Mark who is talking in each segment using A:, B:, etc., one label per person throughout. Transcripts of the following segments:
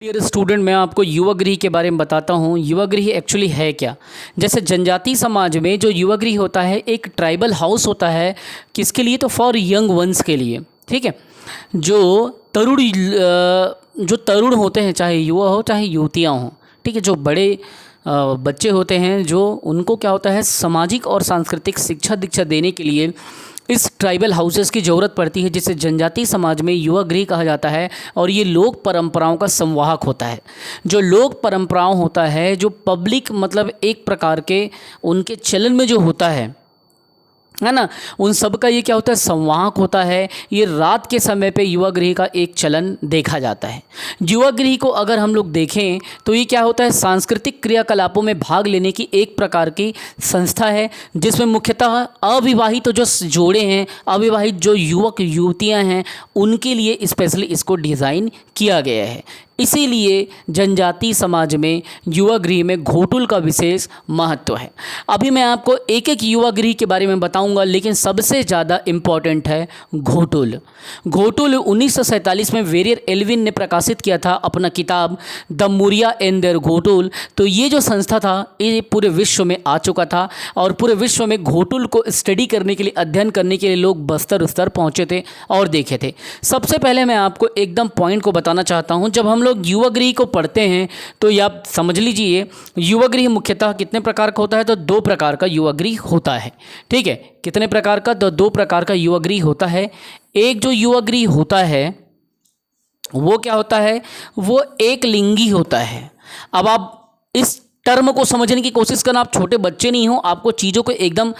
A: Dear student, मैं आपको युवा गृह के बारे में बताता हूँ। युवा गृह एक्चुअली है क्या। जैसे जनजाति समाज में जो युवा गृह होता है एक ट्राइबल हाउस होता है। किसके लिए? तो फॉर यंग वंस के लिए। ठीक है। जो तरुण होते हैं, चाहे युवा हो चाहे युवतियाँ हों, ठीक है, जो बड़े बच्चे होते हैं, जो उनको क्या होता है सामाजिक और सांस्कृतिक शिक्षा दीक्षा देने के लिए इस ट्राइबल हाउसेस की ज़रूरत पड़ती है, जिसे जनजाति समाज में युवा गृह कहा जाता है। और ये लोक परंपराओं का संवाहक होता है। जो लोक परंपराओं होता है, जो पब्लिक मतलब एक प्रकार के उनके चलन में जो होता है ना, उन सब का ये क्या होता है संवाहक होता है। ये रात के समय पे युवा गृह का एक चलन देखा जाता है। युवा गृह को अगर हम लोग देखें तो ये क्या होता है सांस्कृतिक क्रियाकलापों में भाग लेने की एक प्रकार की संस्था है, जिसमें मुख्यतः अविवाहित जो जोड़े हैं, अविवाहित जो युवक युवतियां हैं, उनके लिए स्पेशली इसको डिज़ाइन किया गया है। इसीलिए जनजाति समाज में युवा गृह में घोटुल का विशेष महत्व है। अभी मैं आपको एक एक युवा गृह के बारे में बताऊंगा, लेकिन सबसे ज़्यादा इम्पॉर्टेंट है घोटुल। घोटुल 1947 में वेरियर एल्विन ने प्रकाशित किया था अपना किताब the Muria and their ghotul. तो ये जो संस्था था ये पूरे विश्व में आ चुका था, और पूरे विश्व में घोटुल को स्टडी करने के लिए, अध्ययन करने के लिए लोग बस्तर उस्तर पहुँचे थे और देखे थे। सबसे पहले मैं आपको एकदम पॉइंट को बताना चाहता हूँ। जब हम लोग युवा गृह को पढ़ते हैं तो ये आप समझ लीजिए युवा गृह मुख्यतः कितने प्रकार का होता है, तो दो प्रकार का युवा गृह होता है। ठीक है, कितने प्रकार का? तो दो प्रकार का युवा गृह होता है। एक जो युवा गृह होता है वो क्या होता है, वो एक लिंगी होता है। अब आप इस टर्म को समझने की कोशिश करना, आप छोटे बच्चे नहीं हो, आपको चीज़ों को एकदम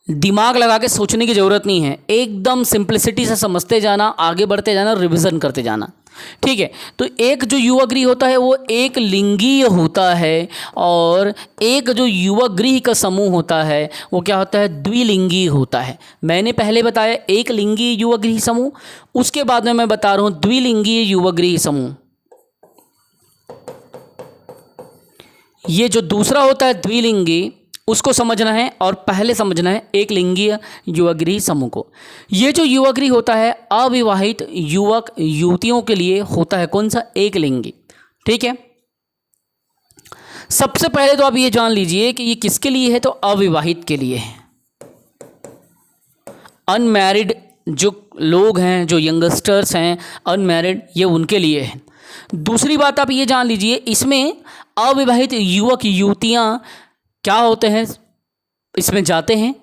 A: दिमाग लगा के सोचने की ज़रूरत नहीं है, एकदम सिंप्लिसिटी से समझते जाना, आगे बढ़ते जाना, रिवीजन करते जाना। ठीक है। तो एक जो युवा गृह होता है वो एक लिंगीय होता है, और एक जो युवा गृह का समूह होता है वो क्या होता है द्विलिंगीय होता है। मैंने पहले बताया एक लिंगीय युवा गृह समूह, उसके बाद में मैं बता रहा हूँ द्विलिंगीय युवा गृह समूह। ये जो दूसरा होता है द्विलिंगी, उसको समझना है, और पहले समझना है एक लिंगीय युवा गृह समूह को। ये जो युवा गृह होता है अविवाहित युवक युवतियों के लिए होता है। कौन सा? एक लिंगी। ठीक है। सबसे पहले तो आप ये जान लीजिए कि ये किसके लिए है, तो अविवाहित के लिए है। अनमैरिड जो लोग हैं, जो यंगस्टर्स हैं अनमैरिड, ये उनके लिए है। दूसरी बात आप ये जान लीजिए, इसमें अविवाहित युवक युवतियाँ क्या होते हैं, इसमें जाते हैं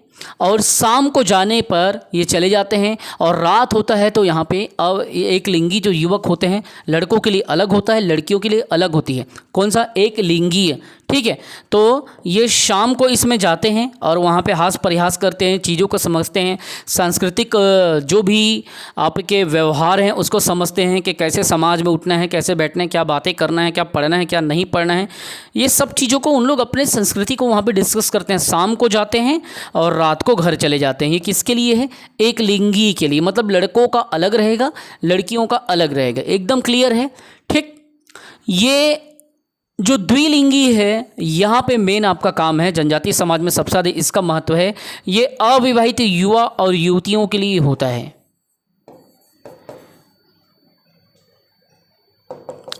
A: और शाम को जाने पर ये चले जाते हैं, और रात होता है तो यहाँ पे एक लिंगी जो युवक होते हैं, लड़कों के लिए अलग होता है, लड़कियों के लिए अलग होती है। कौन सा? एक लिंगी। ठीक है। तो ये शाम को इसमें जाते हैं और वहाँ पे हास परिहास करते हैं, चीज़ों को समझते हैं, सांस्कृतिक जो भी आपके व्यवहार हैं उसको समझते हैं कि कैसे समाज में उठना है, कैसे बैठना है, क्या बातें करना है, क्या पढ़ना है, क्या नहीं पढ़ना है। ये सब चीज़ों को उन लोग अपने संस्कृति को वहाँ पे डिस्कस करते हैं। शाम को जाते हैं और रात को घर चले जाते हैं। ये किसके लिए है? एक लिंगी के लिए। मतलब लड़कों का अलग रहेगा, लड़कियों का अलग रहेगा। एकदम क्लियर है। ठीक। ये जो द्विलिंगी है, यहाँ पे मेन आपका काम है, जनजातीय समाज में सबसे ज़्यादा इसका महत्व है। ये अविवाहित युवा और युवतियों के लिए होता है।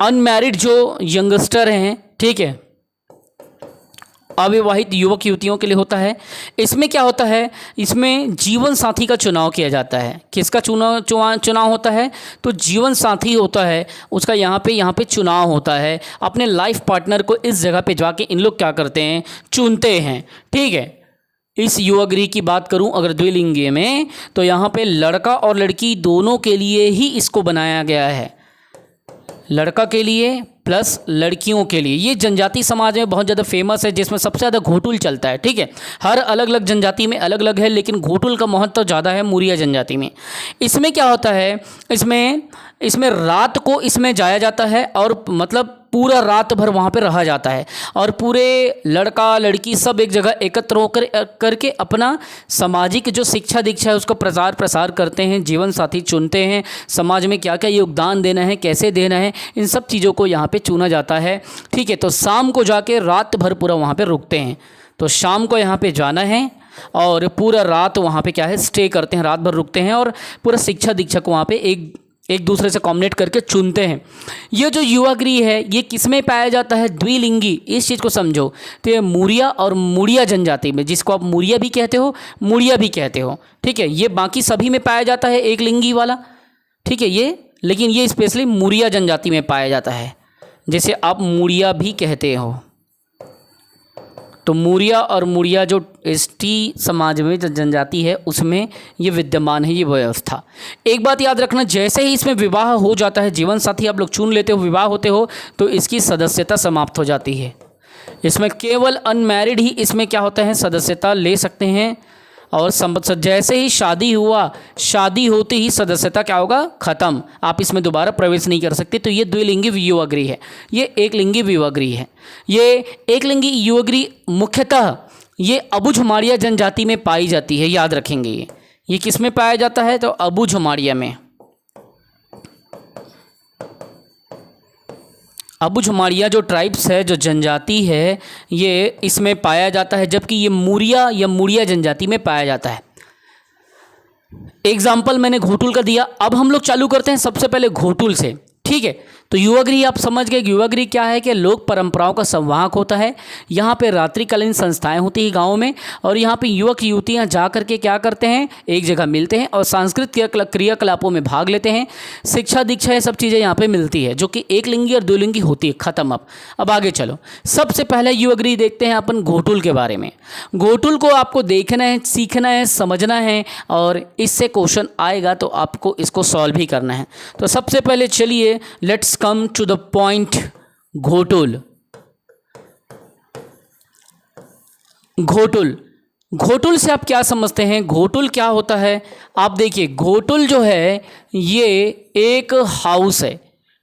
A: अनमैरिड जो यंगस्टर हैं, ठीक है, अविवाहित युवक युवतियों के लिए होता है। इसमें क्या होता है, इसमें जीवन साथी का चुनाव किया जाता है। किसका चुनाव होता है? तो जीवन साथी होता है उसका यहाँ पे चुनाव होता है। अपने लाइफ पार्टनर को इस जगह पे जाके इन लोग क्या करते हैं, चुनते हैं। ठीक है। इस युवा गृह की बात करूं अगर द्विलिंगी में, तो यहाँ पे लड़का और लड़की दोनों के लिए ही इसको बनाया गया है। लड़का के लिए प्लस लड़कियों के लिए। ये जनजाति समाज में बहुत ज़्यादा फेमस है, जिसमें सबसे ज़्यादा घोटुल चलता है। ठीक है। हर अलग अलग जनजाति में अलग अलग है, लेकिन घोटुल का महत्व तो ज़्यादा है मुरिया जनजाति में। इसमें क्या होता है, इसमें रात को इसमें जाया जाता है, और मतलब पूरा रात भर वहाँ पे रहा जाता है, और पूरे लड़का लड़की सब एक जगह एकत्र होकर करके अपना सामाजिक जो शिक्षा दीक्षा है उसको प्रचार प्रसार करते हैं, जीवन साथी चुनते हैं, समाज में क्या क्या योगदान देना है, कैसे देना है, इन सब चीज़ों को यहाँ पे चुना जाता है। ठीक है। तो शाम को जाके रात भर पूरा वहाँ पे रुकते हैं। तो शाम को यहाँ पे जाना है और पूरा रात वहाँ पे क्या है स्टे करते हैं, रात भर रुकते हैं, और पूरा शिक्षा दीक्षा को वहाँ पे एक एक दूसरे से कॉम्बिनेट करके चुनते हैं। ये जो युवागृह है ये किस में पाया जाता है? द्विलिंगी। इस चीज़ को समझो। तो ये मुरिया और मुड़िया जनजाति में, जिसको आप मुरिया भी कहते हो, मुड़िया भी कहते हो, ठीक है, ये बाकी सभी में पाया जाता है एक लिंगी वाला, ठीक है, ये, लेकिन ये स्पेशली मुरिया जनजाति में पाया जाता है, जैसे आप मुड़िया भी कहते हो। तो मुरिया और मुड़िया जो एसटी समाज में जो जनजाति है उसमें ये विद्यमान है ये व्यवस्था। एक बात याद रखना, जैसे ही इसमें विवाह हो जाता है, जीवन साथी आप लोग चुन लेते हो, विवाह होते हो, तो इसकी सदस्यता समाप्त हो जाती है। इसमें केवल अनमैरिड ही इसमें क्या होता है, सदस्यता ले सकते हैं। और जैसे ही शादी हुआ, शादी होते ही सदस्यता क्या होगा, खत्म, आप इसमें दोबारा प्रवेश नहीं कर सकते। तो ये द्विलिंगी युवागृह है, ये एक लिंगी युवागृह है। ये एक लिंगी युवागृह मुख्यतः ये अबुझमाड़िया जनजाति में पाई जाती है, याद रखेंगे। ये किस में पाया जाता है? तो अबुझमाड़िया में। अबुझमाड़िया जो ट्राइब्स है, जो जनजाति है, ये इसमें पाया जाता है, जबकि ये मुरिया या मुड़िया जनजाति में पाया जाता है। एग्जाम्पल मैंने घोटुल का दिया। अब हम लोग चालू करते हैं सबसे पहले घोटुल से, ठीक है। तो युवागृह आप समझ गए। युवागृह क्या है कि लोक परंपराओं का संवाहक होता है। यहाँ पे रात्रिकालीन संस्थाएं होती हैं गाँव में, और यहाँ पे युवक युवतियाँ जा करके क्या करते हैं, एक जगह मिलते हैं और सांस्कृतिक क्रियाकलापों में भाग लेते हैं। शिक्षा दीक्षा ये सब चीज़ें यहाँ पे मिलती है, जो कि एक लिंगी और दो लिंगी होती है। ख़त्म। अब आगे चलो। सबसे पहले युवागृह देखते हैं अपन घोटुल के बारे में। घोटुल को आपको देखना है, सीखना है, समझना है, और इससे क्वेश्चन आएगा तो आपको इसको सॉल्व भी करना है। तो सबसे पहले चलिए let's come to the point. Ghotul. Ghotul, ghotul से आप क्या समझते हैं? घोटुल क्या होता है? आप देखिए, घोटुल जो है ये एक हाउस है,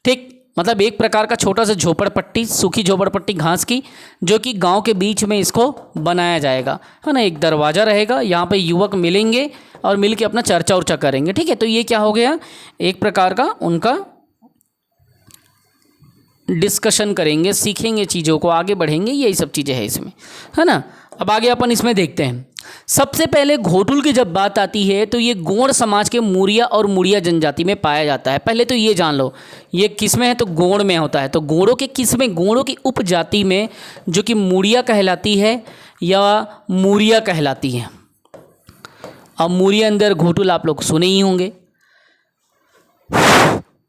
A: ठीक, मतलब एक प्रकार का छोटा सा झोपड़पट्टी, सूखी झोपड़पट्टी घास की, जो कि गांव के बीच में इसको बनाया जाएगा, है ना। एक दरवाज़ा रहेगा, यहाँ पे युवक मिलेंगे और मिल के अपना चर्चा उर्चा करेंगे, ठीक है। तो ये क्या हो गया, एक प्रकार का उनका डिस्कशन करेंगे, सीखेंगे चीज़ों को, आगे बढ़ेंगे, यही सब चीज़ें हैं इसमें, है ना। अब आगे अपन इसमें देखते हैं। सबसे पहले घोटुल की जब बात आती है तो ये गोंड समाज के मुरिया और मुड़िया जनजाति में पाया जाता है। पहले तो ये जान लो ये किस में है, तो गोंड में होता है। तो गोंडों के किस में, गोंडों की उपजाति में, जो कि मुड़िया कहलाती है या मुरिया कहलाती है। अब मुरिया अंदर घोटुल आप लोग सुने ही होंगे।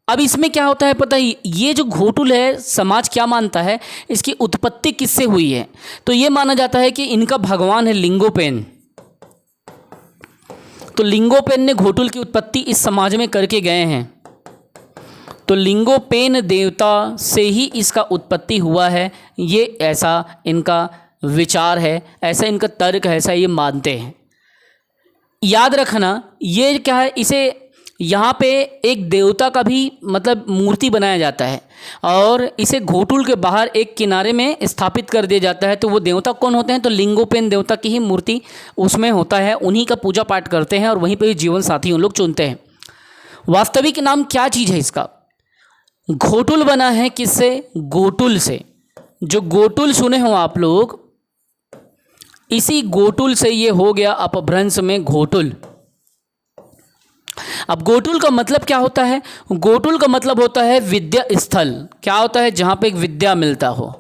A: अब इसमें क्या होता है पता है, ये जो घोटुल है समाज क्या मानता है, इसकी उत्पत्ति किससे हुई है? तो ये माना जाता है कि इनका भगवान है लिंगोपेन। तो लिंगोपेन ने घोटुल की उत्पत्ति इस समाज में करके गए हैं। तो लिंगोपेन देवता से ही इसका उत्पत्ति हुआ है, ये ऐसा इनका विचार है, ऐसा इनका तर्क है, ऐसा ये मानते हैं। याद रखना ये क्या है, इसे यहाँ पे एक देवता का भी मतलब मूर्ति बनाया जाता है और इसे घोटुल के बाहर एक किनारे में स्थापित कर दिया जाता है। तो वो देवता कौन होते हैं, तो लिंगोपेन देवता की ही मूर्ति उसमें होता है, उन्हीं का पूजा पाठ करते हैं और वहीं पे जीवन साथी उन लोग चुनते हैं। वास्तविक नाम क्या चीज़ है इसका? घोटुल बना है किससे? गोटुल से। जो गोटुल सुने हो आप लोग, इसी गोटुल से ये हो गया अपभ्रंश में घोटुल। अब गोटुल का मतलब क्या होता है? गोटुल का मतलब होता है विद्या स्थल। क्या होता है? जहाँ पे एक विद्या मिलता हो।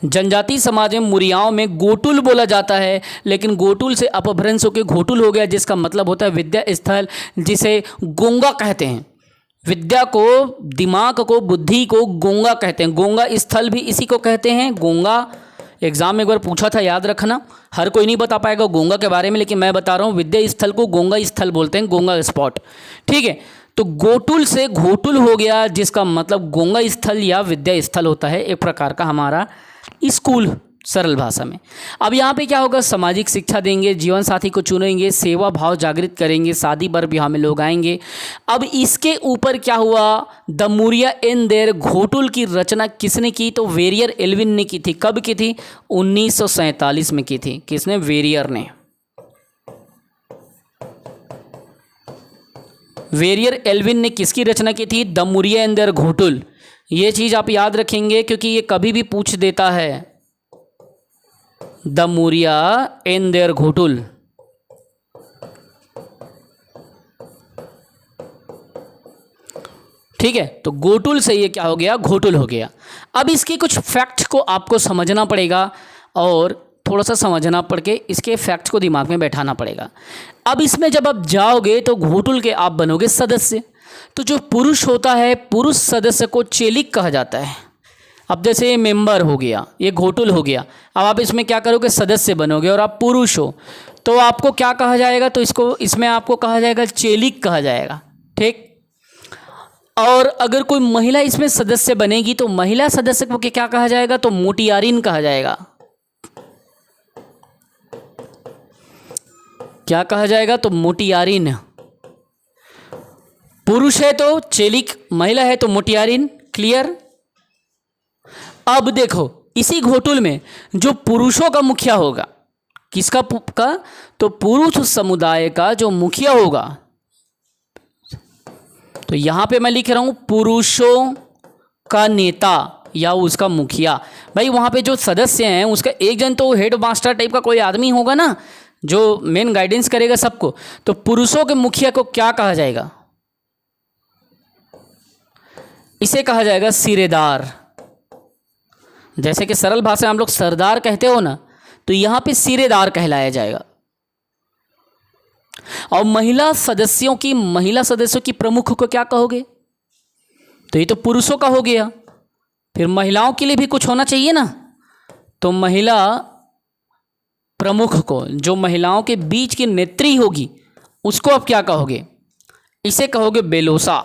A: जनजाति समाज में मुरियाओं में गोटुल बोला जाता है, लेकिन गोटुल से अपभ्रंश होकर घोटुल हो गया, जिसका मतलब होता है विद्या स्थल, जिसे गोंगा कहते हैं। विद्या को, दिमाग को, बुद्धि को गोंगा कहते हैं। गोंगा स्थल भी इसी को कहते हैं। गोंगा एग्जाम में एक बार पूछा था, याद रखना। हर कोई नहीं बता पाएगा गोंगा के बारे में, लेकिन मैं बता रहा हूँ विद्या स्थल को गोंगा स्थल बोलते हैं, गोंगा स्पॉट, ठीक है। तो गोटुल से घोटुल हो गया, जिसका मतलब गोंगा स्थल या विद्या स्थल होता है, एक प्रकार का हमारा स्कूल सरल भाषा में। अब यहाँ पे क्या होगा, सामाजिक शिक्षा देंगे, जीवन साथी को चुनेंगे, सेवा भाव जागृत करेंगे, शादी बर ब्याह में लोग आएंगे। अब इसके ऊपर क्या हुआ, the Muria in their, ghotul की रचना किसने की? तो वेरियर एल्विन ने की थी। कब की थी? 1947 में की थी। किसने? वेरियर ने। वेरियर एल्विन ने किसकी रचना की थी? The Muria in their ghotul. ये चीज़ आप याद रखेंगे क्योंकि ये कभी भी पूछ देता है। The Muria in their ghotul. ठीक है, तो गोटुल से ये क्या हो गया, घोटुल हो गया। अब इसके कुछ फैक्ट को आपको समझना पड़ेगा और थोड़ा सा समझना पड़ के इसके फैक्ट को दिमाग में बैठाना पड़ेगा। अब इसमें जब आप जाओगे तो घोटुल के आप बनोगे सदस्य। तो जो पुरुष होता है, पुरुष सदस्य को चेलिक कहा जाता है। अब जैसे ये मेंबर हो गया, ये घोटुल हो गया, अब आप इसमें क्या करोगे, सदस्य बनोगे और आप पुरुष हो तो आपको क्या कहा जाएगा, तो इसमें आपको कहा जाएगा चेलिक कहा जाएगा। ठीक, और अगर कोई महिला इसमें सदस्य बनेगी तो महिला सदस्य को क्या कहा जाएगा, तो मोटियारिन कहा जाएगा। क्या कहा जाएगा, तो मोटियारिन। पुरुष है तो चेलिक, महिला है तो मोटियारिन। क्लियर। अब देखो इसी घोटुल में जो पुरुषों का मुखिया होगा, किसका का, तो पुरुष समुदाय का जो मुखिया होगा, तो यहां पे मैं लिख रहा हूं पुरुषों का नेता या उसका मुखिया। भाई वहां पे जो सदस्य हैं उसका एक जन तो हेड मास्टर टाइप का कोई आदमी होगा ना, जो मेन गाइडेंस करेगा सबको। तो पुरुषों के मुखिया को क्या कहा जाएगा, इसे कहा जाएगा सिरेदार। जैसे कि सरल भाषा में हम लोग सरदार कहते हो ना, तो यहां पे सिरेदार कहलाया जाएगा। और महिला सदस्यों की प्रमुख को क्या कहोगे, तो ये तो पुरुषों का हो गया। फिर महिलाओं के लिए भी कुछ होना चाहिए ना, तो महिला प्रमुख को, जो महिलाओं के बीच की नेत्री होगी, उसको आप क्या कहोगे, इसे कहोगे बेलोसा।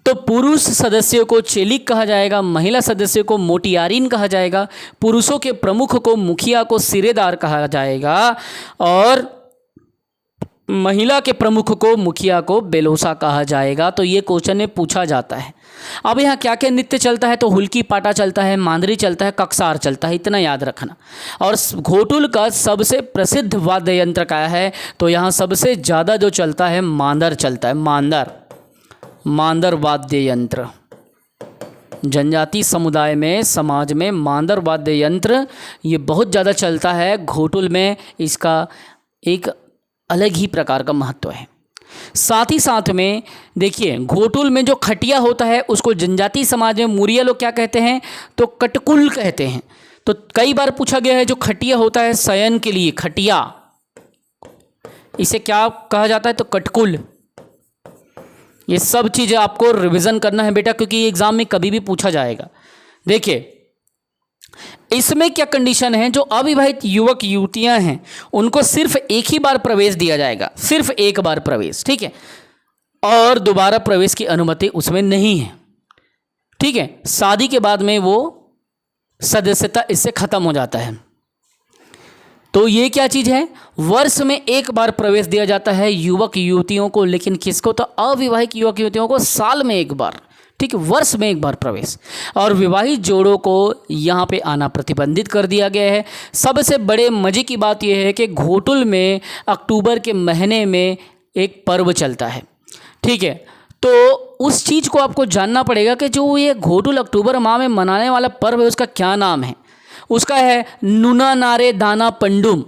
A: तो पुरुष सदस्यों को चेलिक कहा जाएगा, महिला सदस्यों को मोटियारिन कहा जाएगा, पुरुषों के प्रमुख को, मुखिया को सिरेदार कहा जाएगा और महिला के प्रमुख को, मुखिया को बेलोसा कहा जाएगा। तो ये क्वेश्चन में पूछा जाता है। अब यहाँ क्या क्या नृत्य चलता है, तो हुल्की पाटा चलता है, मांदरी चलता है, कक्सार चलता है, इतना याद रखना। और घोटुल का सबसे प्रसिद्ध वाद्य यंत्र क्या है, तो यहाँ सबसे ज़्यादा जो चलता है मांदर चलता है। मांदर वाद्य यंत्र जनजाति समुदाय में, समाज में मांदर वाद्य यंत्र ये बहुत ज़्यादा चलता है। घोटुल में इसका एक अलग ही प्रकार का महत्व है। साथ ही साथ में देखिए, घोटुल में जो खटिया होता है उसको जनजाति समाज में मुरिया लोग क्या कहते हैं, तो कटकुल कहते हैं। तो कई बार पूछा गया है, जो खटिया होता है शयन के लिए, खटिया, इसे क्या कहा जाता है, तो कटकुल। ये सब चीज़ें आपको रिवीजन करना है बेटा, क्योंकि ये एग्जाम में कभी भी पूछा जाएगा। देखिए इसमें क्या कंडीशन है, जो अविवाहित युवक युवतियां हैं उनको सिर्फ एक ही बार प्रवेश दिया जाएगा, सिर्फ एक बार प्रवेश, ठीक है, और दोबारा प्रवेश की अनुमति उसमें नहीं है। ठीक है, शादी के बाद में वो सदस्यता इससे खत्म हो जाता है। तो ये क्या चीज़ है, वर्ष में एक बार प्रवेश दिया जाता है युवक युवतियों को, लेकिन किसको, तो अविवाहित युवक युवतियों को साल में एक बार, ठीक है, वर्ष में एक बार प्रवेश। और विवाहित जोड़ों को यहाँ पे आना प्रतिबंधित कर दिया गया है। सबसे बड़े मज़े की बात यह है कि घोटुल में अक्टूबर के महीने में एक पर्व चलता है। ठीक है, तो उस चीज़ को आपको जानना पड़ेगा कि जो ये घोटुल अक्टूबर माह में मनाने वाला पर्व है उसका क्या नाम है। उसका है नूना नारे दाना पंडुम।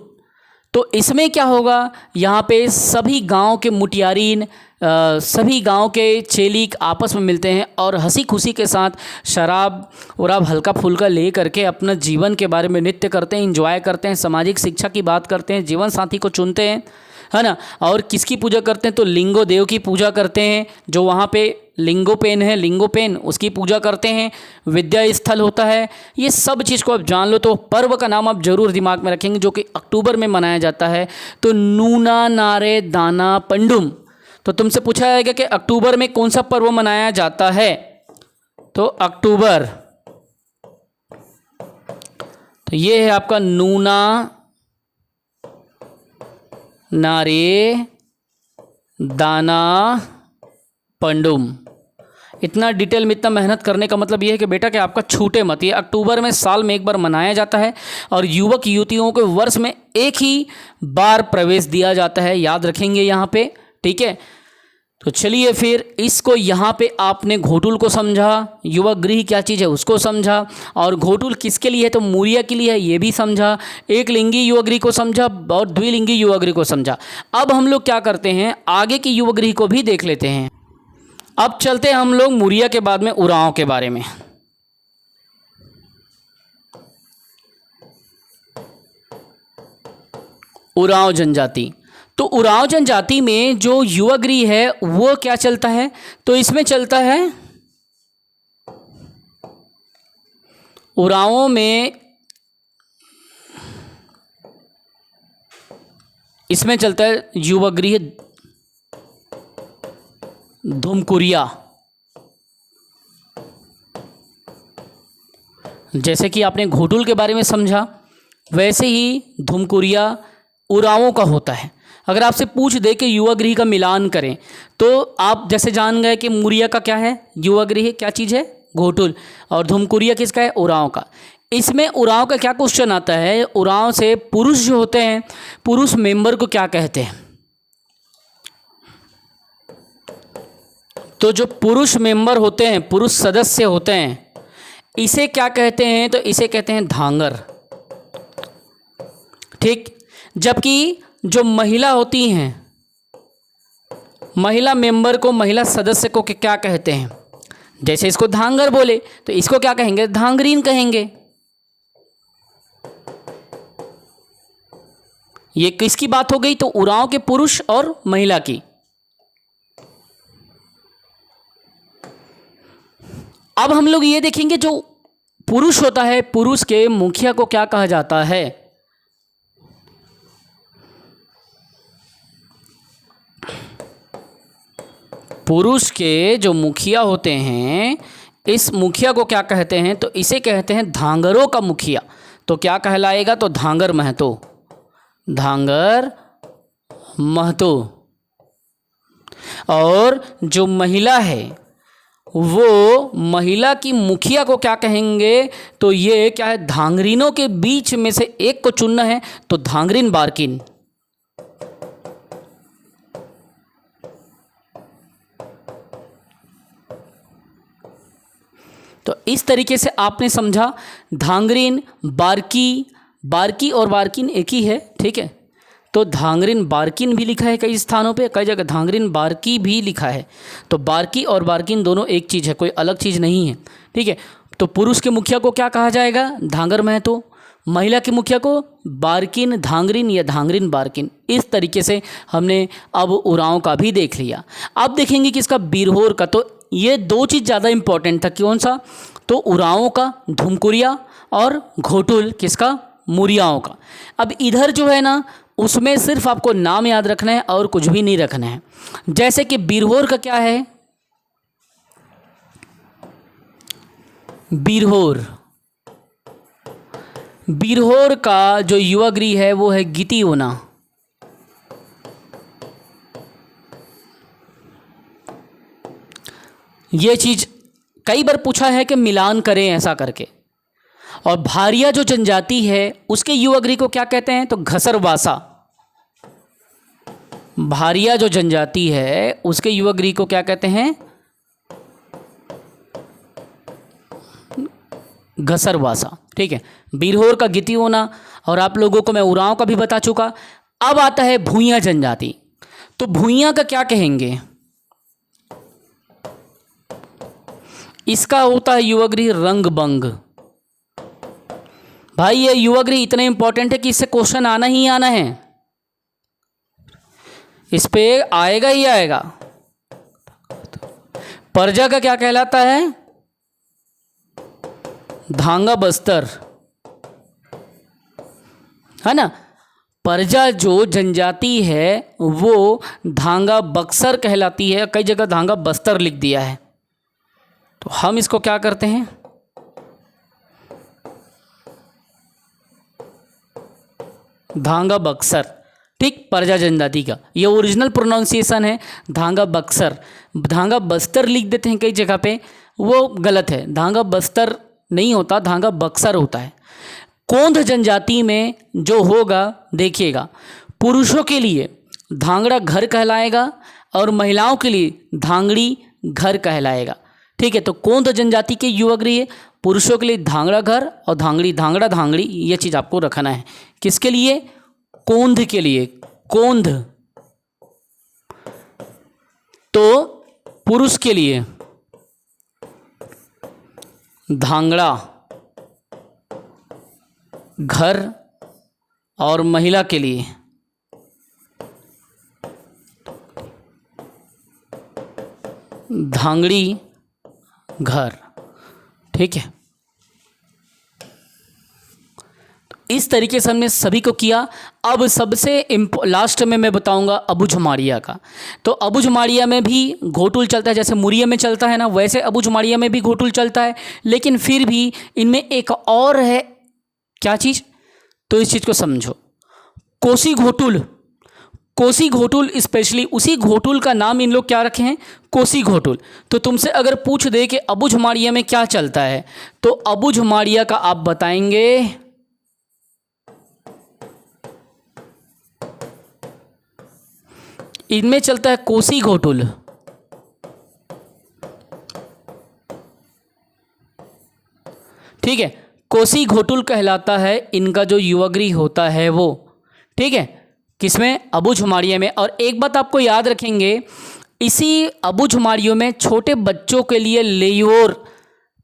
A: तो इसमें क्या होगा, यहाँ पे सभी गांव के मुटियारीन, सभी गांव के चेलिक आपस में मिलते हैं और हंसी खुशी के साथ शराब वराब हल्का फुल्का ले करके अपना जीवन के बारे में नृत्य करते हैं, इंजॉय करते हैं, सामाजिक शिक्षा की बात करते हैं, जीवन साथी को चुनते हैं, है ना। और किसकी पूजा करते हैं, तो लिंगो देव की पूजा करते हैं। जो वहाँ पे लिंगोपेन है, लिंगोपेन उसकी पूजा करते हैं। विद्या स्थल होता है। ये सब चीज़ को आप जान लो। तो पर्व का नाम आप जरूर दिमाग में रखेंगे, जो कि अक्टूबर में मनाया जाता है। तो नूना नारे दाना पंडुम। तो तुमसे पूछा जाएगा कि अक्टूबर में कौन सा पर्व मनाया जाता है, तो अक्टूबर, तो ये है आपका नूना नारे दाना पंडुम। इतना डिटेल में इतना मेहनत करने का मतलब ये है कि बेटा कि आपका छूटे मत। ये अक्टूबर में साल में एक बार मनाया जाता है और युवक युवतियों को वर्ष में एक ही बार प्रवेश दिया जाता है, याद रखेंगे यहाँ पे, ठीक है। तो चलिए फिर इसको यहाँ पे आपने घोटुल को समझा, युवा गृह क्या चीज़ है उसको समझा, और घोटुल किसके लिए है तो मूरिया के लिए है ये भी समझा, एक लिंगी युवा गृह को समझा और द्विलिंगी युवा गृह को समझा। अब हम लोग क्या करते हैं, आगे की युवा गृह को भी देख लेते हैं। अब चलते हैं हम लोग मूरिया के बाद में उरांव के बारे में। उरांव जनजाति, तो उरांव जनजाति में जो युवा गृह है वो क्या चलता है, तो इसमें चलता है, उरांवों में इसमें चलता है युवा गृह धुमकुरिया। जैसे कि आपने घोटुल के बारे में समझा, वैसे ही धुमकुरिया उरांवों का होता है। अगर आपसे पूछ दे कि युवा गृह का मिलान करें तो आप जैसे जान गए कि मूरिया का क्या है, युवा गृह क्या चीज़ है, घोटुल, और धुमकुरिया किसका है, उरांव का। इसमें उरांव का क्या क्वेश्चन आता है, उरांव से पुरुष जो होते हैं, पुरुष मेंबर को क्या कहते हैं, तो जो पुरुष मेंबर होते हैं, पुरुष सदस्य होते हैं, इसे क्या कहते हैं, तो इसे कहते हैं धांगर। ठीक, जबकि जो महिला होती हैं, महिला मेंबर को, महिला सदस्य को क्या कहते हैं, जैसे इसको धांगर बोले तो इसको क्या कहेंगे, धांगरीन कहेंगे। ये किसकी बात हो गई, तो उरांव के पुरुष और महिला की। अब हम लोग ये देखेंगे जो पुरुष होता है, पुरुष के मुखिया को क्या कहा जाता है, पुरुष के जो मुखिया होते हैं, इस मुखिया को क्या कहते हैं, तो इसे कहते हैं धांगरों का मुखिया। तो क्या कहलाएगा, तो धांगर महतो, धांगर महतो। और जो महिला है वो महिला की मुखिया को क्या कहेंगे, तो ये क्या है, धांगरीनों के बीच में से एक को चुनना है, तो धांगरीन बार्किन। तो इस तरीके से आपने समझा धांगरीन, बार्की, बार्की और बार्किन एक ही है, ठीक है। तो धांगरीन बार्किन भी लिखा है कई स्थानों पे, कई जगह धांगरीन बार्की भी लिखा है। तो बार्की और बार्किन दोनों एक चीज़ है, कोई अलग चीज़ नहीं है, ठीक है। तो पुरुष के मुखिया को क्या कहा जाएगा, धांगर महतो, महिला के मुखिया को बार्किन, धांगरीन या धांगरीन बार्किन। इस तरीके से हमने अब उरांव का भी देख लिया। अब देखेंगे कि इसका बिरहोर का, तो ये दो चीज़ ज़्यादा इंपॉर्टेंट था, कौन सा, तो उरांवों का धुमकुरिया और घोटुल किसका, मूरियाओं का। अब इधर जो है ना, उसमें सिर्फ आपको नाम याद रखना है और कुछ भी नहीं रखना है। जैसे कि बिरहोर का क्या है, बिरहोर, बिरहोर का जो युवा गृह है वो है गितियोना। ये चीज़ कई बार पूछा है कि मिलान करें ऐसा करके। और भारिया जो जनजाति है उसके युवा गृह को क्या कहते हैं, तो घसरवासा। भारिया जो जनजाति है उसके युवा गृह को क्या कहते हैं, घसरवासा, ठीक है। बिरहोर का गितियोना, और आप लोगों को मैं उरांव का भी बता चुका। अब आता है भूइयां जनजाति। तो भूइयां का क्या कहेंगे, इसका होता है युवा गृह रंगबंग। भाई ये युवा गृह इतना इंपॉर्टेंट है कि इससे क्वेश्चन आना ही आना है, इस पे आएगा ही आएगा। परजा का क्या कहलाता है, धांगा बस्तर, है ना। परजा जो जनजाति है वो धांगा बक्सर कहलाती है, कई जगह धांगा बस्तर लिख दिया है। तो हम इसको क्या करते हैं, धांगा बक्सर, ठीक। परजा जनजाति का ये ओरिजिनल प्रोनाउंसिएशन है धांगा बक्सर। धांगा बस्तर लिख देते हैं कई जगह पे, वो गलत है, धांगा बस्तर नहीं होता, धांगा बक्सर होता है। कोंध जनजाति में जो होगा देखिएगा, पुरुषों के लिए धांगड़ा घर कहलाएगा और महिलाओं के लिए धांगड़ी घर कहलाएगा। ठीक है, तो कोंध जनजाति के युवा गृह, पुरुषों के लिए धांगड़ा घर और धांगड़ी, धांगड़ा धांगड़ी, ये चीज़ आपको रखना है। किसके लिए? कोंध के लिए। कोंध तो पुरुष के लिए धांगड़ा घर और महिला के लिए धांगड़ी घर। ठीक है, इस तरीके से हमने सभी को किया। अब सबसे लास्ट में मैं बताऊंगा अबुझमाड़िया का। तो अबुझमाड़िया में भी घोटुल चलता है, जैसे मुरिया में चलता है ना, वैसे अबुझमाड़िया में भी घोटुल चलता है, लेकिन फिर भी इनमें एक और है। क्या चीज़? तो इस चीज़ को समझो। कोसी घोटुल, कोसी घोटुल स्पेशली उसी घोटुल का नाम इन लोग क्या रखे हैं? कोसी घोटुल। तो तुमसे अगर पूछ दे कि अबुझमाड़िया में क्या चलता है, तो अबुझमाड़िया का आप बताएंगे इनमें चलता है कोसी घोटुल। ठीक है, कोसी घोटुल कहलाता है इनका जो युवागृह होता है वो। ठीक है, किसमें? अबुझमाड़िया में। और एक बात आपको याद रखेंगे, इसी अबुझमाड़ियों में छोटे बच्चों के लिए लेयोर,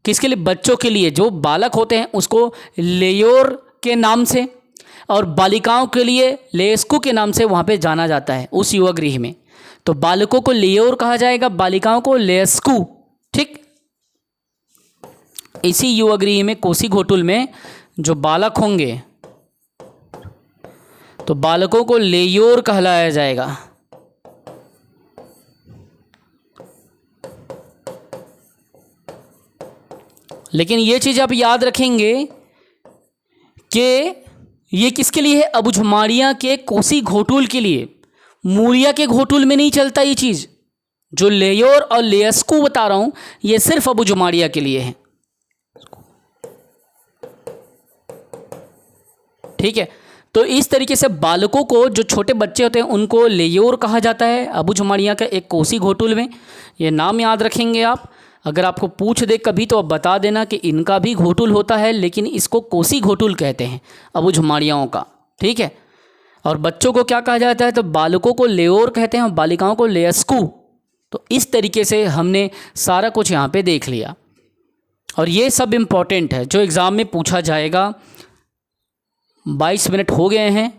A: किसके लिए? बच्चों के लिए, जो बालक होते हैं उसको लेयोर के नाम से, और बालिकाओं के लिए लेस्कू के नाम से वहाँ पे जाना जाता है उस युवा गृह में। तो बालकों को लेयोर कहा जाएगा, बालिकाओं को लेस्कू। ठीक, इसी युवा गृह में कोसी घोटुल में जो बालक होंगे तो बालकों को लेयोर कहलाया जाएगा। लेकिन ये चीज़ आप याद रखेंगे कि ये किसके लिए है? अबुझमाड़िया के कोसी घोटुल के लिए। मुरिया के घोटुल में नहीं चलता ये चीज़। जो लेयोर और लेस्कू बता रहा हूँ ये सिर्फ अबुझमाड़िया के लिए है। ठीक है, तो इस तरीके से बालकों को, जो छोटे बच्चे होते हैं उनको लेयोर कहा जाता है अबुझमाड़िया का एक कोसी घोटुल में। ये नाम याद रखेंगे आप। अगर आपको पूछ दे कभी तो आप बता देना कि इनका भी घोटुल होता है, लेकिन इसको कोसी घोटुल कहते हैं अबुझमाड़ियाओं का। ठीक है, और बच्चों को क्या कहा जाता है? तो बालकों को लेयोर कहते हैं और बालिकाओं को लेस्कू। तो इस तरीके से हमने सारा कुछ यहाँ पे देख लिया, और ये सब इम्पॉर्टेंट है जो एग्ज़ाम में पूछा जाएगा। 22 मिनट हो गए हैं,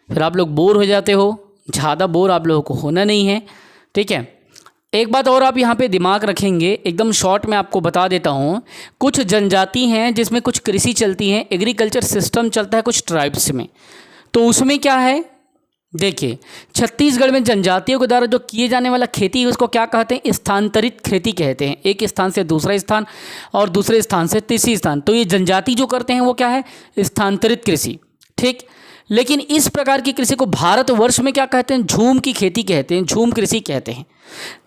A: फिर आप लोग बोर हो जाते हो। ज़्यादा बोर आप लोगों को होना नहीं है। ठीक है, एक बात और आप यहाँ पे दिमाग रखेंगे, एकदम शॉर्ट में आपको बता देता हूँ। कुछ जनजाति हैं जिसमें कुछ कृषि चलती है, एग्रीकल्चर सिस्टम चलता है कुछ ट्राइब्स में। तो उसमें क्या है, देखिए, छत्तीसगढ़ में जनजातियों के द्वारा जो किए जाने वाला खेती है उसको क्या कहते हैं? स्थानांतरित खेती कहते हैं। एक स्थान से दूसरा स्थान और दूसरे स्थान से तीसरी स्थान। तो ये जनजाति जो करते हैं वो क्या है? स्थानांतरित कृषि। ठीक, लेकिन इस प्रकार की कृषि को भारतवर्ष में क्या कहते हैं? झूम की खेती कहते हैं, झूम कृषि कहते हैं।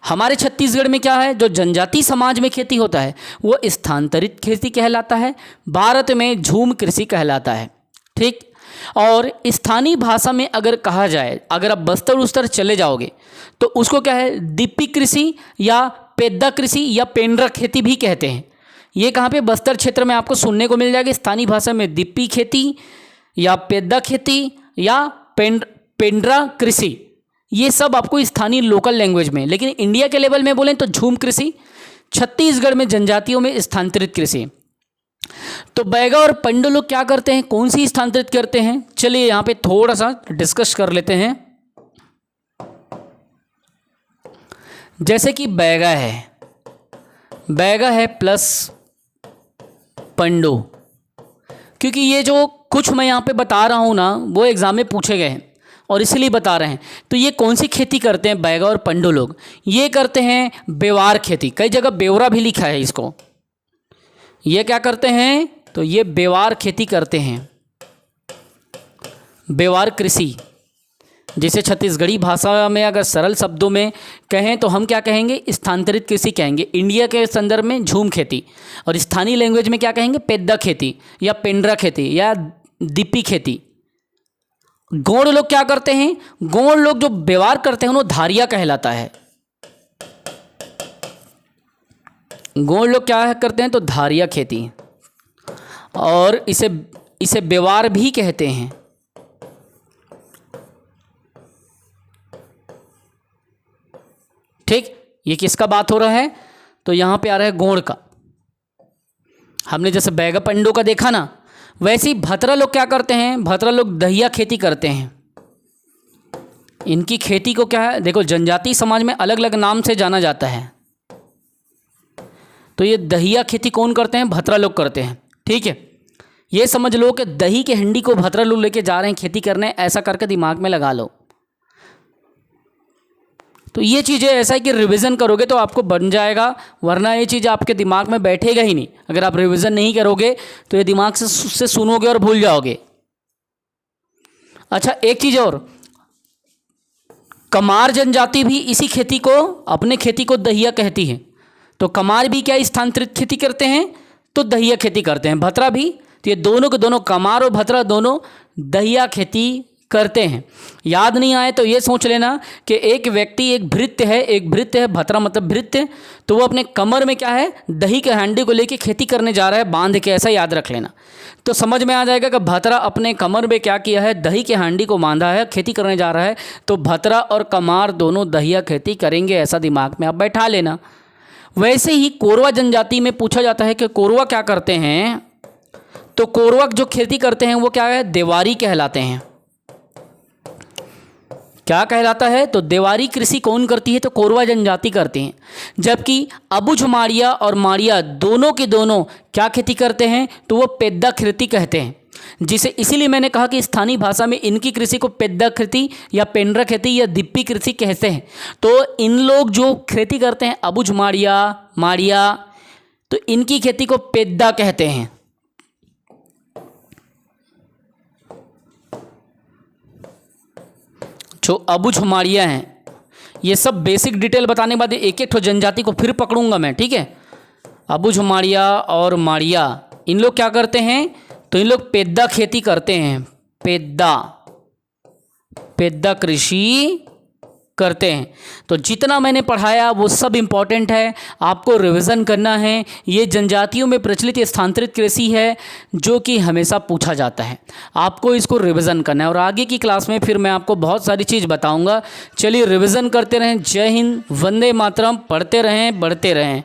A: हमारे छत्तीसगढ़ में क्या है? जो जनजाति समाज में खेती होता है वो स्थानांतरित खेती कहलाता है, भारत में झूम कृषि कहलाता है। ठीक, और स्थानीय भाषा में अगर कहा जाए, अगर आप बस्तर उस्तर चले जाओगे तो उसको क्या है? दिप्पी कृषि या पेद्दा कृषि या पेंड्रा खेती भी कहते हैं। ये कहाँ पे? बस्तर क्षेत्र में आपको सुनने को मिल जाएगी। स्थानीय भाषा में दिप्पी खेती या पेद्दा खेती या पेंड्रा कृषि, ये सब आपको स्थानीय लोकल लैंग्वेज में। लेकिन इंडिया के लेवल में बोलें तो झूम कृषि, छत्तीसगढ़ में जनजातियों में स्थानांतरित कृषि। तो बैगा और पंडो लोग क्या करते हैं? कौन सी स्थानांतरित करते हैं? चलिए यहाँ पे थोड़ा सा डिस्कस कर लेते हैं। जैसे कि बैगा है प्लस पंडो, क्योंकि ये जो कुछ मैं यहाँ पे बता रहा हूँ ना वो एग्ज़ाम में पूछे गए हैं और इसलिए बता रहे हैं। तो ये कौन सी खेती करते हैं बैगा और पंडो लोग? ये करते हैं बेवार खेती। कई जगह बेवरा भी लिखा है इसको। ये क्या करते हैं? तो ये बेवार खेती करते हैं, बेवार कृषि, जिसे छत्तीसगढ़ी भाषा में अगर सरल शब्दों में कहें तो हम क्या कहेंगे? स्थानांतरित कृषि कहेंगे। इंडिया के संदर्भ में झूम खेती, और स्थानीय लैंग्वेज में क्या कहेंगे? पेद्दा खेती या पेंड्रा खेती या दिप्पी खेती। गौड़ लोग क्या करते हैं, गौड़ लोग जो व्यवहार करते हैं उन्हें धारिया कहलाता है। गौड़ लोग क्या करते हैं तो धारिया खेती, और इसे व्यवहार भी कहते हैं। ठीक, ये किसका बात हो रहा है, तो यहां पे आ रहा है गौड़ का। हमने जैसे बैगा पंडो का देखा ना, वैसे ही भतरा लोग क्या करते हैं, भतरा लोग दहिया खेती करते हैं। इनकी खेती को क्या है, देखो जनजातीय समाज में अलग अलग नाम से जाना जाता है। तो ये दहिया खेती कौन करते हैं, भतरा लोग करते हैं। ठीक है, ये समझ लो कि दही के हंडी को भतरा लोग लेके जा रहे हैं खेती करने, ऐसा करके दिमाग में लगा लो। तो ये चीज़ें ऐसा है कि रिवीजन करोगे तो आपको बन जाएगा, वरना ये चीज़ आपके दिमाग में बैठेगा ही नहीं। अगर आप रिवीजन नहीं करोगे तो ये दिमाग से सुनोगे और भूल जाओगे। अच्छा, एक चीज़ और, कमार जनजाति भी इसी खेती को, अपने खेती को दहिया कहती है। तो कमार भी क्या स्थानांतरित खेती करते हैं, तो दहिया खेती करते हैं। भतरा भी, तो ये दोनों के दोनों, कमार और भतरा दोनों दहिया खेती करते हैं। याद नहीं आए तो ये सोच लेना कि एक व्यक्ति, एक भृत्य है, एक भृत्य है, भतरा मतलब भृत्य, तो वो अपने कमर में क्या है, दही के हांडी को लेके खेती करने जा रहा है बांध के, ऐसा याद रख लेना। तो समझ में आ जाएगा कि भतरा अपने कमर में क्या किया है, दही के हांडी को बांधा है, खेती करने जा रहा है। तो भतरा और कमार दोनों दहिया खेती करेंगे, ऐसा दिमाग में आप बैठा लेना। वैसे ही कोरवा जनजाति में पूछा जाता है कि कोरवा क्या करते हैं, तो कोरवा जो खेती करते हैं वो क्या है, देवारी कहलाते हैं। क्या कहलाता है, तो देवारी कृषि कौन करती है, तो कोरवा जनजाति करते हैं। जबकि अबुझ माड़िया और माड़िया दोनों के दोनों क्या खेती करते हैं, तो वो पेद्दा खेती कहते हैं। जिसे इसीलिए मैंने कहा कि स्थानीय भाषा में इनकी कृषि को पेद्दा खेती या पेंड्रा खेती या दिप्पी कृषि कहते हैं। तो इन लोग जो खेती करते हैं अबुझ माड़िया माड़िया, तो इनकी खेती को पेद्दा कहते हैं। जो अबुझ माड़िया हैं, ये सब बेसिक डिटेल बताने के बाद एक एक जनजाति को फिर पकड़ूंगा मैं। ठीक है, अबुझ माड़िया और माड़िया, इन लोग क्या करते हैं, तो इन लोग पेद्दा खेती करते हैं, पेद्दा कृषि करते हैं। तो जितना मैंने पढ़ाया वो सब इम्पॉर्टेंट है, आपको रिवीजन करना है। ये जनजातियों में प्रचलित स्थानांतरित कृषि है जो कि हमेशा पूछा जाता है, आपको इसको रिवीजन करना है। और आगे की क्लास में फिर मैं आपको बहुत सारी चीज़ बताऊंगा। चलिए रिवीजन करते रहें। जय हिंद, वंदे मातरम, पढ़ते रहें, बढ़ते रहें।